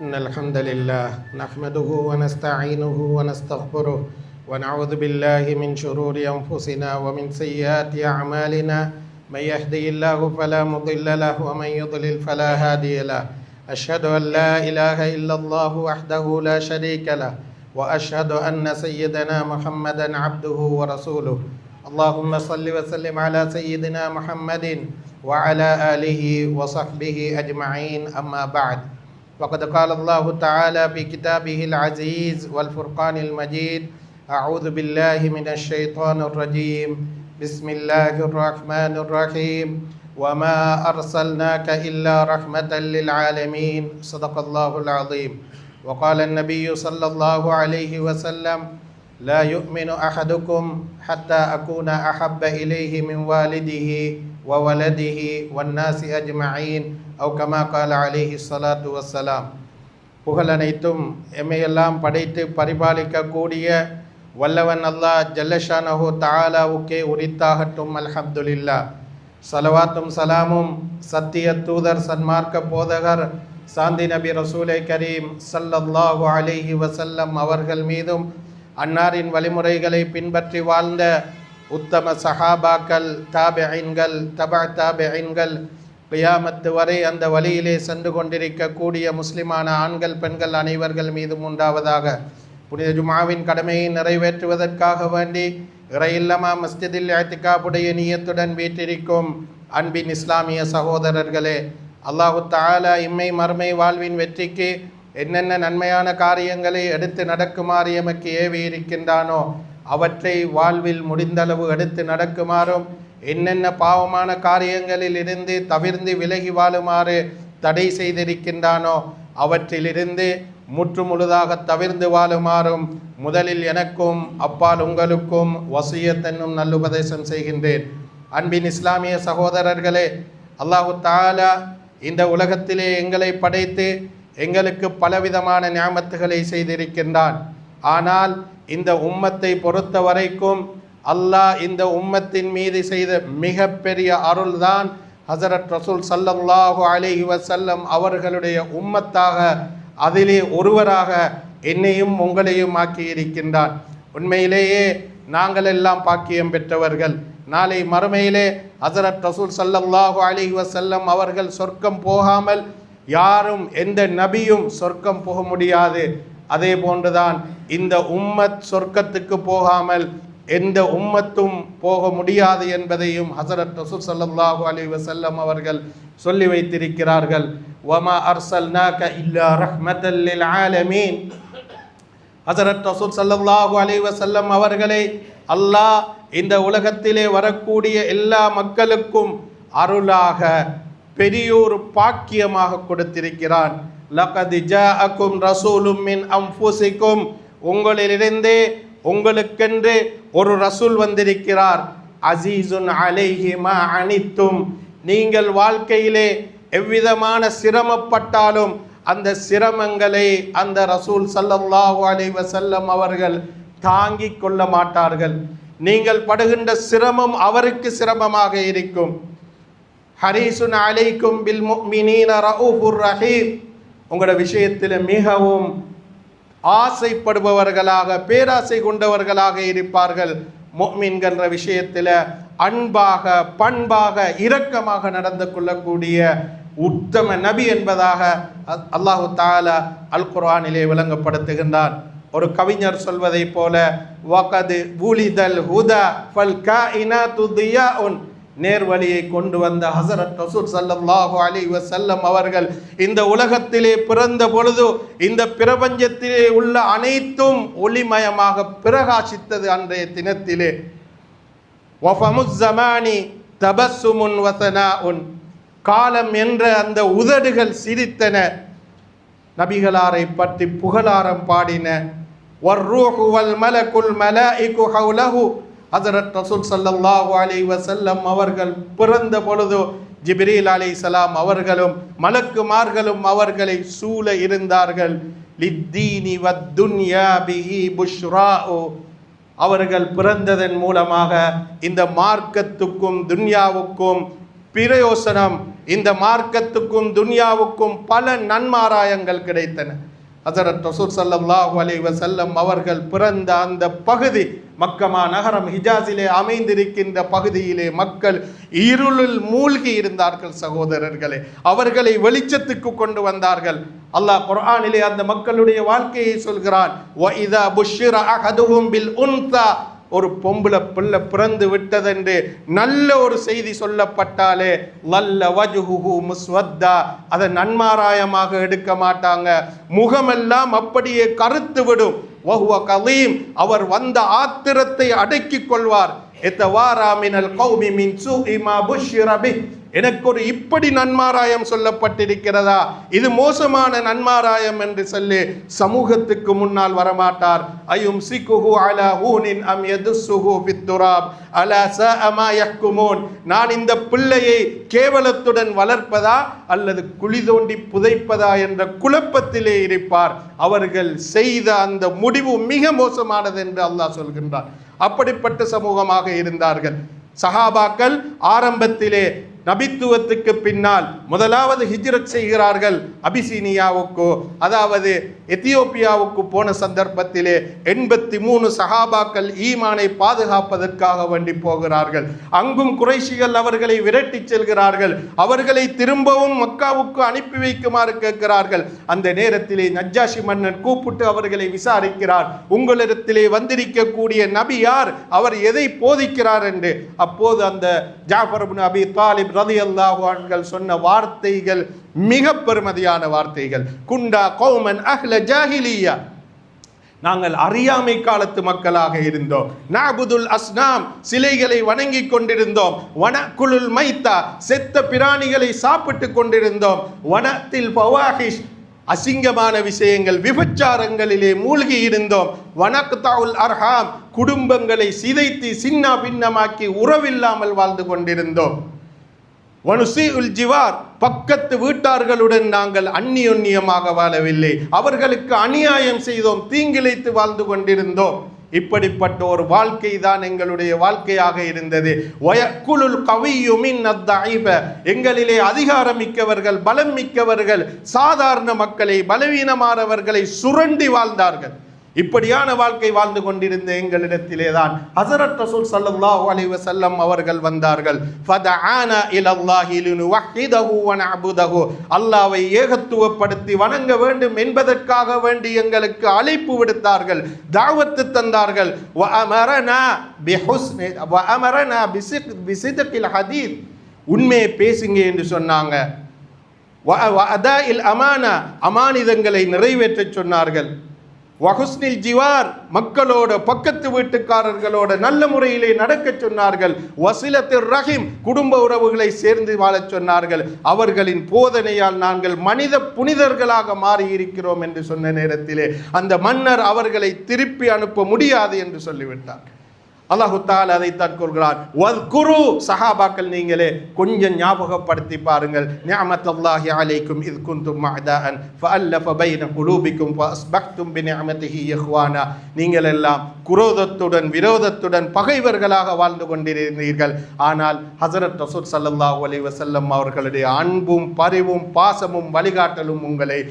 إن الحمد لله نحمده ونستعينه ونستغفره ونعوذ بالله من شرور أنفسنا ومن سيئات أعمالنا من يهدي الله فلا مضل له ومن يضلل فلا هادي له أشهد أن لا إله إلا الله وحده لا شريك له وأشهد أن سيدنا محمدا عبده ورسوله اللهم صل وسلم على سيدنا محمد وعلى آله وصحبه أجمعين أما بعد وقد قال الله تعالى في كتابه العزيز والفرقان المجيد أعوذ بالله من الشيطان الرجيم بسم الله الرحمن الرحيم وما أرسلناك إلا رحمة للعالمين صدق الله العظيم وقال النبي صلى الله عليه وسلم لا يؤمن أحدكم حتى أكون أحب إليه من والده وولده والناس أجمعين أو كما قال عليه الصلاة والسلام. புகழ் அனைத்தும் எம்மையெல்லாம் படைத்து பரிபாலிக்கக்கூடிய வல்லவன் அல்லாஹ் ஜல்லஷானஹு தஆலாவுக்கே உரித்தாகட்டும். அல்ஹம்துலில்லாஹ். சலவாத்தும் சலாமும் சத்திய தூதர் சன்மார்க்க போதகர் சாந்தி நபி ரசூலை கரீம் ஸல்லல்லாஹு அலைஹி வஸல்லம் அவர்கள் மீதும் அன்னாரின் வழிமுறைகளை பின்பற்றி வாழ்ந்த உத்தம சஹாபாக்கள், தாபிஈன்கள், தபா தாபிஈன்கள், கியாமத்து வரை அந்த வழியிலே சென்று கொண்டிருக்கக்கூடிய முஸ்லிமான ஆண்கள் பெண்கள் அனைவர்கள் மீதும் உண்டாவதாக. புனித ஜுமாவின் கடமையை நிறைவேற்றுவதற்காக வேண்டி இறையில்லமா மஸ்ஜிதில் இஅ்திகாஃபுடைய நியத்துடன் வீற்றிருக்கும் அன்பின் இஸ்லாமிய சகோதரர்களே, அல்லாஹு தஆலா இம்மை மறுமை வாழ்வின் வெற்றிக்கு என்னென்ன நன்மையான காரியங்களை எடுத்து நடக்குமாறு எமக்கு ஏவி இருக்கின்றானோ அவற்றை வாழ்வில் முடிந்தளவு எடுத்து நடக்குமாறும், என்னென்ன பாவமான காரியங்களில் இருந்து தவிர்ந்து விலகி வாழுமாறு தடை செய்திருக்கின்றானோ அவற்றிலிருந்து முற்று முழுதாக தவிர்ந்து வாழுமாறும் முதலில் எனக்கும் அப்பால் உங்களுக்கும் வசியத் என்னும் நல்லுபதேசம் செய்கின்றேன். அன்பின் இஸ்லாமிய சகோதரர்களே, அல்லாஹு தஆலா இந்த உலகத்திலே எங்களை படைத்து எங்களுக்கு பலவிதமான நியாமத்துகளை செய்திருக்கின்றான். ஆனால் இந்த உம்மத்தை பொறுத்த வரைக்கும் அல்லாஹ் இந்த உம்மத்தின் மீது செய்த மிகப்பெரிய அருள்தான் ஹஸரத் ரசூல் ஸல்லல்லாஹு அலைஹி வஸல்லம் அவர்களுடைய உம்மத்தாக, அதிலே ஒருவராக என்னையும் உங்களையும் ஆக்கி இருக்கின்றான். உண்மையிலேயே நாங்கள் எல்லாம் பாக்கியம் பெற்றவர்கள். நாளை மறுமையிலே ஹஸரத் ரசூல் ஸல்லல்லாஹு அலைஹி வஸல்லம் அவர்கள் சொர்க்கம் போகாமல் யாரும் எந்த நபியும் சொர்க்கம் போக முடியாது. அதே போன்றுதான் இந்த உம்மத் சொர்க்கத்துக்கு போகாமல் எந்த உம்மத்தும் போக முடியாது என்பதையும் ஹஸரத் ரசூல் ஸல்லல்லாஹு அலைஹி வஸல்லம் அவர்கள் சொல்லி வைத்திருக்கிறார்கள். வமா அர்ஸல்நாக இல்லா ரஹ்மத்தல் லில் ஆலமீன். ஹஸரத் ரசூல் ஸல்லல்லாஹு அலைஹி வஸல்லம் அவர்களை அல்லாஹ் இந்த உலகத்திலே வரக்கூடிய எல்லா மக்களுக்கும் அருளாக பெரியோர் பாக்கியமாக கொடுத்திருக்கிறான். லகத் ஜாஅக்கும் ரசூலும் மின் அன்ஃபுசிக்கும். உங்களிலிருந்தே உங்களுக்கென்று ஒரு ரசூல் வந்திருக்கிறார். அஸீஸுன் அலைஹி மா அனித்தும். நீங்கள் வாழ்க்கையிலே எவ்விதமான சிரமப்பட்டாலும் அந்த சிரமங்களை அந்த ரசூல் ஸல்லல்லாஹு அலைஹி வஸல்லம் அவர்கள் தாங்கிக் கொள்ள மாட்டார்கள். நீங்கள் படுகின்ற சிரமம் அவருக்கு சிரமமாக இருக்கும். ஹரீசுன் அலைக்கும் பில் முஃமினீன ரഊஃபுர் ரஹீம். உங்களோட விஷயத்தில் மிகவும் ஆசைப்படுபவர்களாக, பேராசை கொண்டவர்களாக இருப்பார்கள். முஃமின்கிற விஷயத்தில் அன்பாக, பண்பாக, இரக்கமாக நடந்து கொள்ளக்கூடிய உத்தம நபி என்பதாக அல்லாஹு தஆலா அல் குர்ஆனிலே விளங்கப்படுத்துகின்றான். ஒரு கவிஞர் சொல்வதை போல, வகது வூலிதல் ஹுதா ஃபல் காயினாத்து தியாஉன். நேர்வழியை கொண்டு வந்த ஹஸரத் ரசூல் ஸல்லல்லாஹு அலைஹி வஸல்லம் அவர்கள் இந்த உலகத்திலே பிறந்த பொழுது இந்த பிரபஞ்சத்திலே உள்ள அனைத்தும் ஒளிமயமாக பிரகாசித்தது. அன்றைய தினத்திலே வஃபமுஸ் ஸமானி தபஸ்ஸுமுன் வஸனாஉன். காலம் என்ற அந்த உதடுகள் சிரித்தன, நபிகளாரை பற்றி புகழாரம் பாடின. வர்ரூஹு வல் மலகுல் மலாயிகு ஹவுலஹு. ஹஸரத் ரசூல் ஸல்லல்லாஹு அலைஹி வஸல்லம் அவர்கள் பிறந்த பொழுது ஜிப்ரீல் அலைஹிஸ்ஸலாம் அவர்களும் மலக்குமார்களும் அவர்களை சூழ இருந்தார்கள். லித்தீனி வத்துன்யா பிஹி புஷ்ராஉ. அவர்கள் பிறந்ததன் மூலமாக இந்த மார்க்கத்துக்கும் துன்யாவுக்கும் பிரயோசனம். இந்த மார்க்கத்துக்கும் துன்யாவுக்கும் பல நன்மாராயங்கள் கிடைத்தன. ஹஸரத் ரசூல் ஸல்லல்லாஹு அலைஹி வஸல்லம் அவர்கள் பிறந்த அந்த பகுதி மக்கமா நகரம் ஹிஜாஸிலே அமைந்திருக்கின்ற பகுதியிலே மக்கள் இருளில் மூழ்கி இருந்தார்கள் சகோதரர்களே. அவர்களை வெளிச்சத்துக்கு கொண்டு வந்தார்கள். அல்லாஹ் குர்ஆனிலே அந்த மக்களுடைய வாழ்க்கையை சொல்கிறான். வஇதா புஷ்ஷிர அஹதுஹும் பில் உன்ஸா, ஒரு பொம்பளை பிள்ளை பிறந்து விட்டதென்று நல்ல ஒரு செய்தி சொல்லப்பட்டாலே லல்ல வஜ்ஹுஹு முஸ்வத்தா, அதை நன்மாராயமாக எடுக்க மாட்டாங்க. முகமெல்லாம் அப்படியே கருத்து விடும். வஹுவ கலீம், அவர் வந்த ஆத்திரத்தை அடக்கிக் கொள்வார். எத்தவாரா மினல் கௌமி மின் சூஇ மா புஷ்ஷிர பிஹ், எனக்கு ஒரு இப்படி நன்மாராயம் சொல்லப்பட்டிருக்கிறதா, இது மோசமான நன்மாராயம் என்று சொல்லி சமூகத்துக்கு முன்னால் வரமாட்டார். அயும் சிக்குஹு அலா ஹூனின் அம் யதுஸ்ஸுஹு பித்துராப் அலா ஸஅ மா யஹ்குமூன், நான் இந்த பிள்ளையை கேவலத்துடன் வளர்ப்பதா அல்லது குழி தோண்டி புதைப்பதா என்ற குழப்பத்திலே இருப்பார். அவர்கள் செய்த அந்த முடிவு மிக மோசமானது என்று அல்லாஹ் சொல்கின்றார். அப்படிப்பட்ட சமூகமாக இருந்தார்கள் சஹாபாக்கள். ஆரம்பத்திலே நபித்துவத்துக்கு பின்னால் முதலாவது ஹிஜ்ரத் செய்கிறார்கள் அபிசீனியாவுக்கு, அதாவது எத்தியோப்பியாவுக்கு போன சந்தர்ப்பத்திலே 83 சஹாபாக்கள் ஈமானை பாதுகாப்பதற்காக வேண்டி போகிறார்கள். அங்கும் குறைஷிகள் அவர்களை விரட்டி செல்கிறார்கள். அவர்களை திரும்பவும் மக்காவுக்கு அனுப்பி வைக்குமாறு கேட்கிறார்கள். அந்த நேரத்திலே நஜ்ஜாஷி மன்னன் கூப்பிட்டு அவர்களை விசாரிக்கிறார். உங்களிடத்திலே வந்திருக்கக்கூடிய நபி யார், அவர் எதை போதிக்கிறார் என்று. அப்போது அந்த ஜாஃபர் இப்னு அபி தாலிப் ரலியல்லாஹு அன்ஹு சொன்ன வார்த்தைகள் மிக பெருமதியான வார்த்தைகள். குண்டா கௌமன் அஹ்ல ஜாஹிலியா, நாங்கள் அறியாமை காலத்து மக்களாக இருந்தோம். நஅபுதுல் அஸ்னாம், சிலைகளை வணங்கி கொண்டிருந்தோம். வனக்குலுல் மைத்தா, செத்த பிராணிகளை சாப்பிட்டு கொண்டிருந்தோம். வனத்தில் ஃபவாஹிஷ், அசிங்கமான விஷயங்கள் விபச்சாரங்களிலே மூழ்கி இருந்தோம். வனக்தாஉல் அர்ஹாம், குடும்பங்களை சிதைத்து சின்ன பின்னமாக்கி உறவில்லாமல் வாழ்ந்து கொண்டிருந்தோம். வனுசீஉல் ஜிவார், பக்கத்து வீட்டார்களுடன் நாங்கள் அந்நியோன்யமாக வாழவில்லை, அவர்களுக்கு அநியாயம் செய்தோம், தீங்கிழைத்து வாழ்ந்து கொண்டிருந்தோம். இப்படிப்பட்ட ஒரு வாழ்க்கை தான் எங்களுடைய வாழ்க்கையாக இருந்தது. வயக்குலுல் கவியு மின்னத் தஈப, எங்களிலே அதிகாரம் மிக்கவர்கள் பலம் மிக்கவர்கள் சாதாரண மக்களை பலவீனமானவர்களை சுரண்டி வாழ்ந்தார்கள். இப்படியான வாழ்க்கை வாழ்ந்து கொண்டிருந்த எங்களிடத்திலே தான் ஹஸரத் ரசூல் ஸல்லல்லாஹு அலைஹி வஸல்லம் அவர்கள் வந்தார்கள். ஃபதஆனா இலல்லாஹி லினுவஹிதஹு வ நஅபுதஹு, அல்லாஹ்வை ஏகத்துவப்படுத்தி வணங்க வேண்டும் என்பதற்காக வேண்டி எங்களுக்கு அழைப்பு விடுத்தார்கள், தாவத்து தந்தார்கள். வ அமரனா பிஹுஸ்னி வ அமரனா பிசித்கில் ஹதீஸ், உண்மையை பேசுங்க என்று சொன்னாங்க. வ அதாஇல் அமானா, அமானிதங்களை நிறைவேற்ற சொன்னார்கள். வஹுஸ்னில் ஜிவார், மக்களோட பக்கத்து வீட்டுக்காரர்களோட நல்ல முறையிலே நடக்க சொன்னார்கள். வசிலத்திர் ரஹீம், குடும்ப உறவுகளை சேர்ந்து வாழச் சொன்னார்கள். அவர்களின் போதனையால் நாங்கள் மனித புனிதர்களாக மாறி இருக்கிறோம் என்று சொன்ன நேரத்திலே அந்த மன்னர் அவர்களை திருப்பி அனுப்ப முடியாது என்று சொல்லிவிட்டார். அல்லாஹு தஆலா அதைத்தான் கூறுகிறார். வத்குரு, சஹாபாக்கள் நீங்களே கொஞ்சம் ஞாபகப்படுத்தி பாருங்கள். நிஅமத்துல்லாஹி அலைக்கும் இத் குன்தும் மஅதாஅன் ஃபஅல்லஃப பைன குலூபிக்கும் ஃபஅஸ்பஹ்தும் பிநிஅமதிஹி இஹ்வானா, நீங்கள் எல்லாம் குரோதத்துடன் விரோதத்துடன் பகைவர்களாக வாழ்ந்து கொண்டிருந்தீர்கள். ஆனால் ஹஸரத் ரசூல் ஸல்லல்லாஹு அலைஹி வஸல்லம் அவர்களுடைய அன்பும் பரிவும் பாசமும் வழிகாட்டலும் உங்களை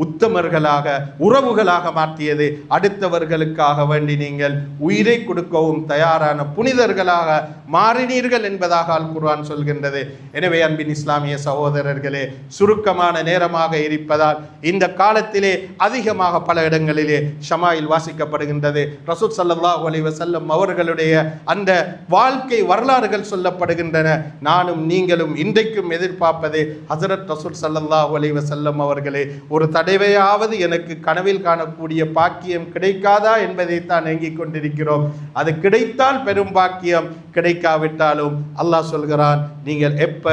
உத்தமர்களாக உறவுகளாக மாற்றியது. அடுத்தவர்களுக்காக வேண்டி நீங்கள் உயிரை கொடுக்கவும் தயாரான புனிதர்களாக மாறினீர்கள் என்பதாக அல் குர்ஆன் சொல்கின்றது. எனவே அன்பின் இஸ்லாமிய சகோதரர்களே, சுருக்கமான நேரமாக இருப்பதால் இந்த காலத்திலே அதிகமாக பல இடங்களிலே ஷமாயில் வாசிக்கப்படுகின்றது. ரசூல் ஸல்லல்லாஹு அலைஹி வஸல்லம் அவர்களுடைய அந்த வாழ்க்கை வரலாறுகள் சொல்லப்படுகின்றன. நானும் நீங்களும் இன்றைக்கும் எதிர்பார்ப்பது ஹஸரத் ரசூல் ஸல்லல்லாஹு அலைஹி வஸல்லம் அவர்களே ஒரு தடவையாவது எனக்கு கனவில் காணக்கூடிய பாக்கியம் கிடைக்காதா என்பதைத்தான் ஏங்கிக் கொண்டிருக்கிறோம். அது கிடைத்தால் பெரும் பாக்கியம், கிடைக்காவிட்டாலும் அல்லாஹ் சொல்கிறான், நீங்கள் எப்ப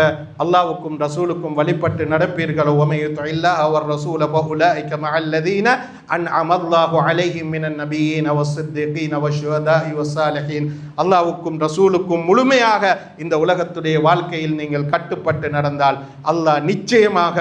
அல்லாஹ்வுக்கும் ரசூலுக்கும் வழிபட்டு நடப்பீர்களோ வமையுத்தில்லாஹ வர் ரசூல ஃபஉலைக மஅல்லதீன அன்அமல்லாஹு அலைஹிம் மினன் நபியீன வஸ்ஸித்தீகீன வஷ்ஷுஹதாஇ வஸ்ஸாலிஹீன், அல்லாஹ்வுக்கும் ரசூலுக்கும் முழுமையாக இந்த உலகத்துடைய வாழ்க்கையில் நீங்கள் கட்டுப்பட்டு நடந்தால் அல்லாஹ் நிச்சயமாக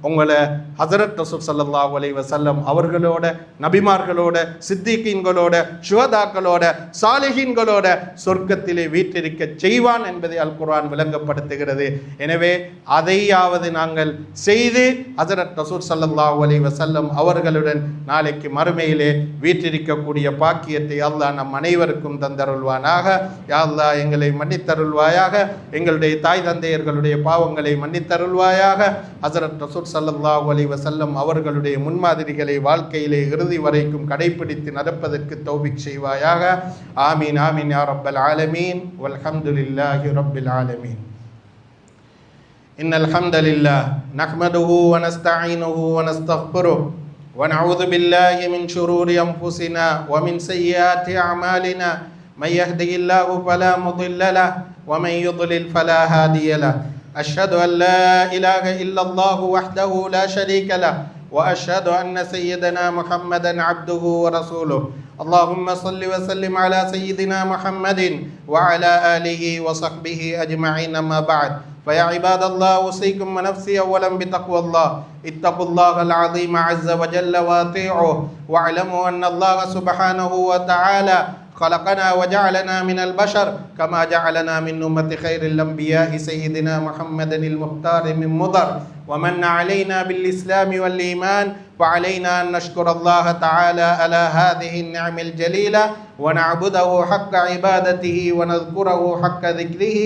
உங்களை ஹஸரத் ரசூல் ஸல்லல்லாஹு அலைஹி வஸல்லம் அவர்களோட, நபிமார்களோட, சித்திகீன்களோட, சுஹதாக்களோட, சாலிஹீன்களோட சொர்க்கத்திலே வீற்றிருக்க செய்வான் என்பதை அல் குர்ஆன் விளங்கப்படுத்துகிறது. எனவே அதையாவது நாங்கள் செய்து ஹஸரத் ரசூல் ஸல்லல்லாஹு அலைஹி வஸல்லம் அவர்களுடன் நாளைக்கு மறுமையிலே வீற்றிருக்கக்கூடிய பாக்கியத்தை அல்லாஹ் நம் அனைவருக்கும் தந்தருள்வானாக. யா அல்லாஹ் எங்களை மன்னித்தருள்வாயாக, எங்களுடைய தாய் தந்தையர்களுடைய பாவங்களை மன்னித்தருள்வாயாக. ஹஸரத் ரசூல் ஸல்லல்லாஹு அலைஹி வஸல்லம் அவர்களுடைய முன்மாதிரிகளை வாழ்க்கையிலே இறுதி வரைக்கும் கடைபிடித்து நடப்பதற்கு தௌஃபீக் செய்வாயாக. ஆமீன் ஆமீன் யா ரப்பல் ஆலமீன். வல்ஹம்துலில்லாஹி ரப்பில் ஆலமீன். இன்னல் ஹம்தலில்லாஹ் நஹ்மதுஹு வ நஸ்தஈனுஹு வ நஸ்தக்ஃபிருஹு வ நஊது பில்லாஹி மின் ஷுரூரி அன்ஃபுஸினா வ மின் ஸய்யிஆத்தி அமாலினா மன் யஹ்திஹில்லாஹு ஃபலா முضில்ல லஹு வ மன் யுضلل ஃபலா ஹாதிய லஹு. أشهد أن لا إله إلا الله وحده لا شريك له وأشهد أن سيدنا محمدا عبده ورسوله. اللهم صل وسلم على سيدنا محمد وعلى آله وصحبه أجمعين. أما بعد، فيا عباد الله، أوصيكم ونفسي أولا بتقوى الله. اتقوا الله العظيم عز وجل واطيعوه، واعلموا أن الله سبحانه وتعالى خلقنا وجعلنا من البشر كما جعلنا من أمة خير الأنبياء سيدنا محمد المختار من مضر، ومن علينا بالإسلام والإيمان، وعلينا أن نشكر الله تعالى على هذه النعم الجليلة ونعبده حق عبادته ونذكره حق ذكره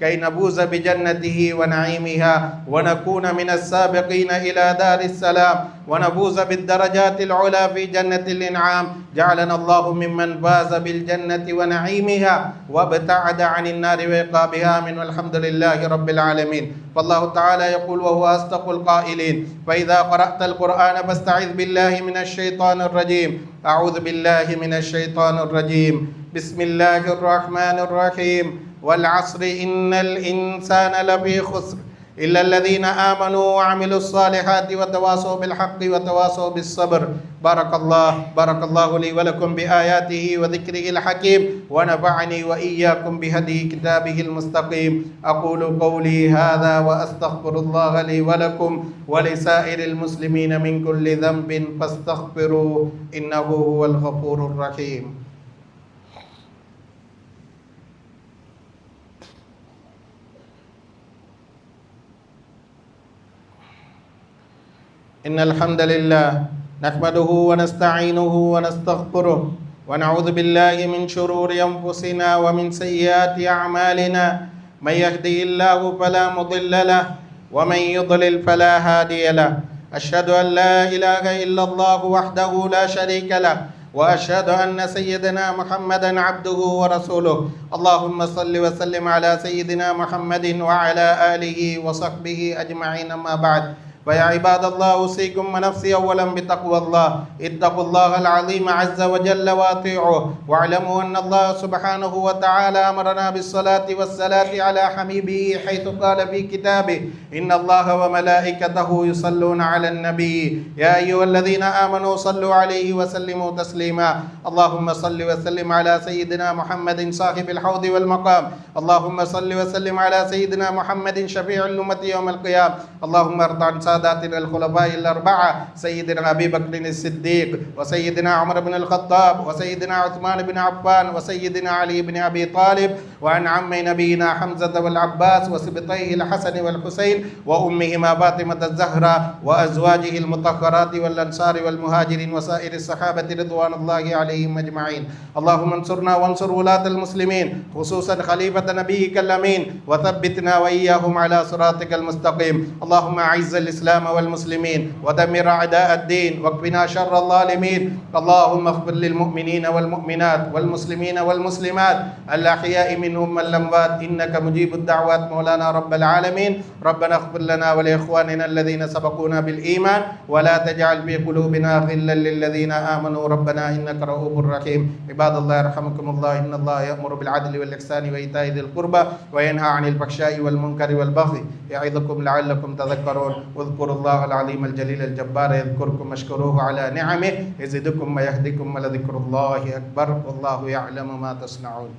كي نفوز بجنته ونعيمها ونكون من السابقين إلى دار السلام ونفوز بالدرجات العلى في جنة الإنعام. جعلنا الله ممن فاز بالجنة ونعيمها وابتعد عن النار وعقابها. من والحمد لله رب العالمين. والله تعالى يقول وهو أصدق القائلين: فإذا قرأت القرآن فاستعذ بالله من الشيطان الرجيم. أعوذ بالله من الشيطان الرجيم. بسم الله الرحمن الرحيم. والعصر إن الإنسان لفي خسر إلا الذين آمنوا وعملوا الصالحات وتواصوا بالحق وتواصوا بالصبر. بارك الله لي ولكم بآياته وذكره الحكيم، ونفعني وإياكم بهدي كتابه المستقيم. أقول قولي هذا وأستغفر الله لي ولكم ولسائر المسلمين من كل ذنب فاستغفروه إنه هو الغفور الرحيم. إن الحمد لله نحمده ونستعينه ونستغفره ونعوذ بالله من شرور أنفسنا ومن سيئات أعمالنا. من يهده الله فلا مضل له ومن يضلل فلا هادي له. أشهد أن لا إله إلا الله وحده لا شريك له وأشهد أن سيدنا محمدا عبده ورسوله. اللهم صل وسلم على سيدنا محمد وعلى آله وصحبه أجمعين. أما بعد، فيا عباد الله، أوصيكم ونفسي أولا بتقوى الله. اتقوا الله العظيم عز وجل واطيعوه، واعلموا أن الله سبحانه وتعالى أمرنا بالصلاة والسلام على حبيبه حيث قال في كتابه: إن الله وملائكته يصلون على النبي يا أيها الذين آمنوا صلوا عليه وسلموا تسليما. اللهم صل وسلم على سيدنا محمد صاحب الحوض والمقام. اللهم صل وسلم على سيدنا محمد شفيع الأمة يوم القيامة. اللهم ارض عن ساداتنا الخلفاء الأربعة سيدنا أبي بكر الصديق وسيدنا عمر بن الخطاب وسيدنا عثمان بن عفان وسيدنا علي بن أبي طالب، وعن عمي نبينا حمزة والعباس وسبطيه الحسن والحسين وأمهما فاطمة الزهراء وأزواجه المطهرات والأنصار والمهاجرين وسائر الصحابة رضوان الله عليهم أجمعين. اللهم انصرنا وانصر ولاة المسلمين، خصوصا خليفة نبيك الأمين، وثبتنا وإياهم على صراطك المستقيم. اللهم أعز الإسلام والمسلمين ودمر أعداء الدين واكفنا شر الظالمين. اللهم اغفر للمؤمنين والمؤمنات والمسلمين والمسلمات الأحياء منهم والأموات إنك مجيب الدعوات مولانا رب العالمين. ربنا اغفر لنا ولإخواننا الذين سبقونا بالإيمان ولا تجعل في قلوبنا غلا للذين آمنوا ربنا إنك رؤوف رحيم. عباد الله يرحمكم الله. إن الله يأمر بالعدل والإحسان وإيتاء ذي القربى وينهى عن الفحشاء والمنكر والبغي يعظكم لعلكم تذكرون. اذكروا الله العظيم الجليل الجبار يذكركم واشكروه على نعمه يزدكم ويهدكم ولذكر الله أكبر والله يعلم ما تصنعون.